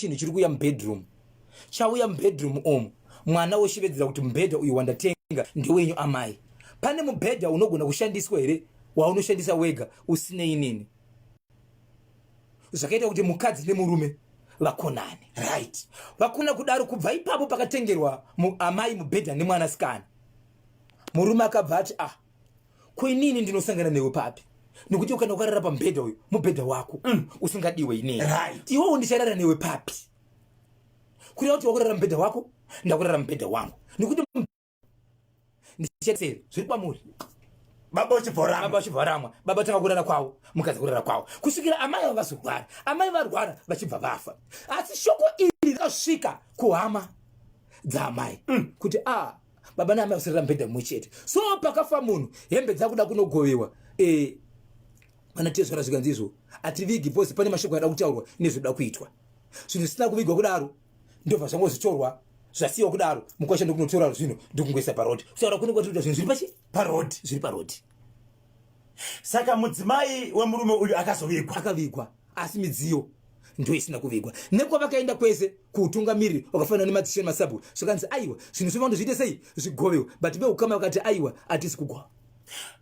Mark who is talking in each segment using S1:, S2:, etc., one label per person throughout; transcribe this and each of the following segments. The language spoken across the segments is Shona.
S1: chinhu chiri kuuya mubedroom chauya mubedroom omu mwana woshevedzera kuti mubhedha uyu wandatenga ndewenyu amai. Pane mubhedha unogona kushandiswa here waunoshandisa wega usinei nini. Zvakaita kuti mukadzi nemurume vakonane, right? Vakona kudaro kubva ipapo pakatengerwa amai mubhedha nemwanasikana. Murume akabva ati kuinini ndinosangana newe papi? Nekuti ukana ukarara pamubhedha uyu mubhedha wako usingadiwe inini, right? Iwewe ndicharara newe papi? Kureva kuti wakurara mubhedha wako ndakurara mubhedha wangu. Nekuti ndichetsere zviri pamuri.
S2: Baba uchibvaramwa,
S1: baba tanga kurara kwawo, mukadzi kurara kwawo. Kusvikira amai vakazorwara, amai varwara vachibva vafa. Asi shoko iri rakasvika kuhama dzaamai kuti baba naamai vasarara mubhedha mumwe chete. So pakafa munhu, hembe dzakuda kunogovewa. Mana tezvara zvikanzizvo ativigi posi pane mashoko ada kutaurwa nezvoda kuitwa. Zvinhu zvisina kuvigwa kudaro ndobva zvangozvitorwa zvasiwa kudaro mukwasha ndokunotora zvino ndokungoisa parodi. Kutaura kune kwatikuita zvinhu zviri pachi parodi, zviri parodi.
S2: Saka mudzimai wemurume uyu akavigwa
S1: asi midziyo ndio isina kuvigwa. Neko vakaenda kwese kuutungamiriri wakafanana nemadzishe masabu zvakanzi aiwa zvinhu zvinondo zviite sei zvigovewo, but veukama vakati aiwa hatisi kugwa.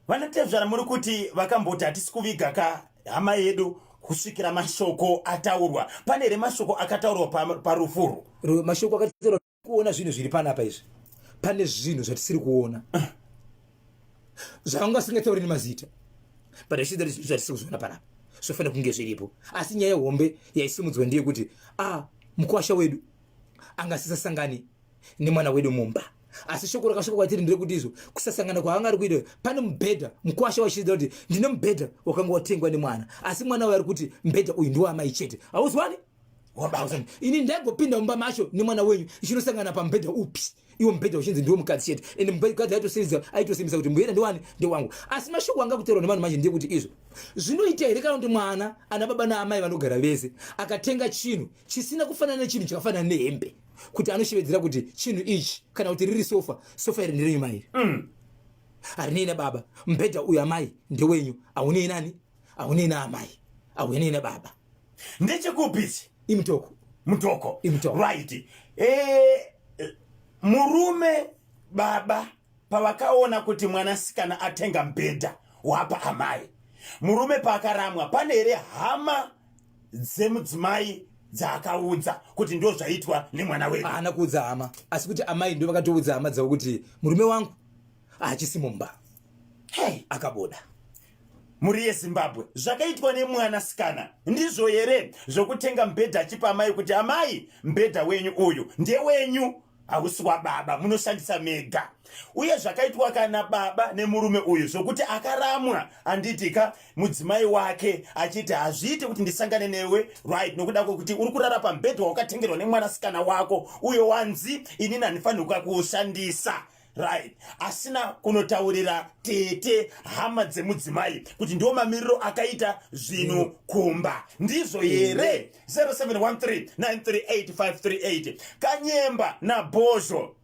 S2: Vanatezvara muri kuti vakamboti hatisi kuviga ka hama yedu kusvikira mashoko ataurwa. Pane here mashoko akataurwa parufuru?
S1: Mashoko akataurwa kuona zvinhu zviri panapa izvi. Pane zvinhu zvatisiri kuona zvaungasingatauri nemazita, but zvichida zvatisiri kuzoona panapa zvofanira kunge zviripo. Asi nyaya hombe yaisimudzwa ndiye kuti mukwasha wedu angasisasangani nemwana wedu mumba. Asi shoko rakasvika kwatiri nderekuti izvo kusasangana kwaanga ari kuita. Pane mubhedha mukwasha wachiita kuti ndine mubhedha wakanga watengwa nemwana, asi mwana waari kuti mubhedha uyu ndiwo amai chete. Hauzwani? Ini ndaigopinda mumba macho nemwana wenyu ichinosangana pamubhedha upi? Iwo mubhedha uchinzi ndiwo mukadzi chete. Ende mukadzi aitosimbisa kuti mubhedha ndiwani ndewangu. Asi mashoko anga kuteerwa nevanhu manje ndeye kuti izvo zvinoita here kana kuti mwana ana baba naamai vanogara vese akatenga chinhu chisina kufanana nechinhu chakafanana nehembe, kuti anoshevedzera kuti chinhu ichi kana kuti riri sofa iri nderenyu mai, harinei nababa. Mubhedha uyu amai ndewenyu, haunei nani, haunei naamai, haunei nababa.
S2: Ndechekupisi
S1: mutoko,
S2: right? Murume baba pavakaona kuti mwanasikana atenga mubhedha wapa amai, murume paakaramwa, pane here hama dzemudzimai dzaakaudza kuti ndo zvaitwa nemwana wedu?
S1: Haana kuudza hama, asi kuti amai ndo vakatoudza hama dzavo kuti murume wangu haachisi mumba, akaboda.
S2: Muri yeZimbabwe zvakaitwa nemwanasikana ndizvo here zvokutenga mubhedha achipa amai kuti amai mubhedha wenyu uyu ndewenyu, hausi wababa, munoshandisa mega. Uye zvakaitwa kana baba nemurume uyu zvokuti akaramwa anditika mudzimai wake achiti hazviiti kuti ndisangane newe, right? Nokuda kwokuti uri kurara pamubhedha wakatengerwa nemwanasikana wako uyo wanzi inini handifanirwa kuushandisa, right? Asina kunotaurira tete hama dzemudzimai kuti ndiwo mamiriro akaita zvinhu kumba. Ndizvo here? 0713938538 Kanyemba naBhozho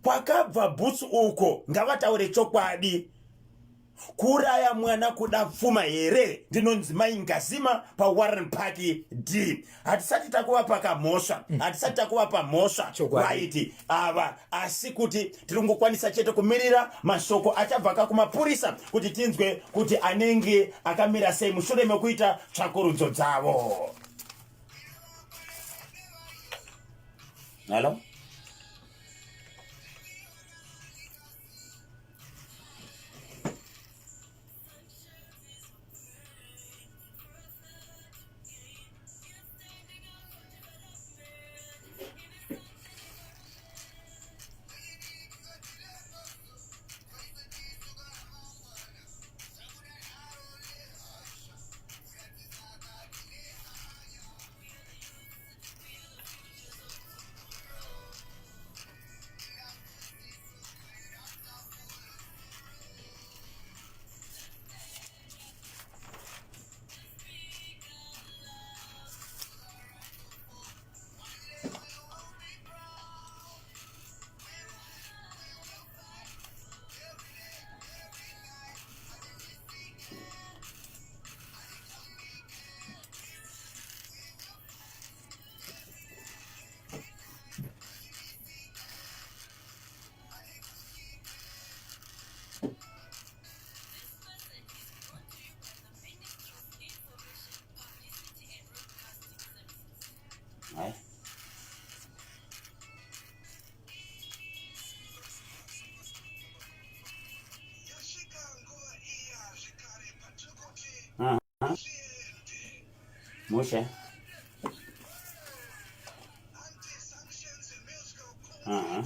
S2: kwakabva bhutsu uko ngavataure chokwadi. Kuraya mwana kuda pfuma here? Ndinonzi mai Ngazima paWarren Park D. Hatisati takuva pakamhosva, hatisati takuva pamhosva, right? Ava asi kuti tirikungokwanisa chete kumirira mashoko achabva kumapurisa kuti tinzwe kuti anenge akamira sei mushure mekuita tsvakurudzo dzavo. Hello? Moshe. Uh-huh.